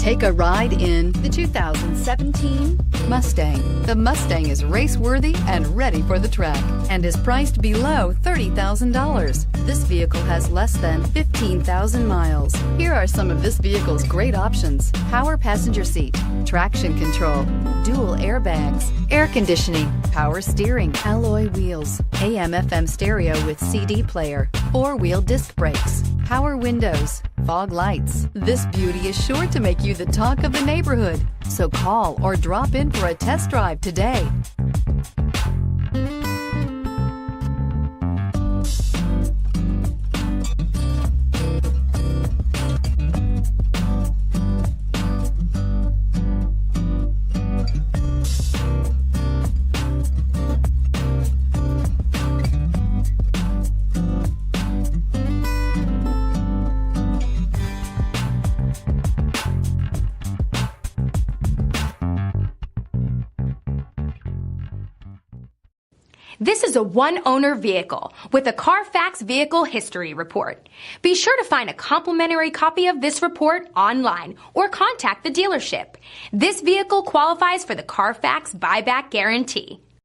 Take a ride in the 2017 Mustang. The Mustang is race-worthy and ready for the track and is priced below $30,000. This vehicle has less than 15,000 miles. Here are some of this vehicle's great options: power passenger seat, traction control, dual airbags, air conditioning, power steering, alloy wheels, AM/FM stereo with CD player, four-wheel disc brakes, power windows, fog lights. This beauty is sure to make you the talk of the neighborhood. So call or drop in for a test drive today. This is a one-owner vehicle with a Carfax Vehicle History Report. Be sure to find a complimentary copy of this report online or contact the dealership. This vehicle qualifies for the Carfax Buyback Guarantee.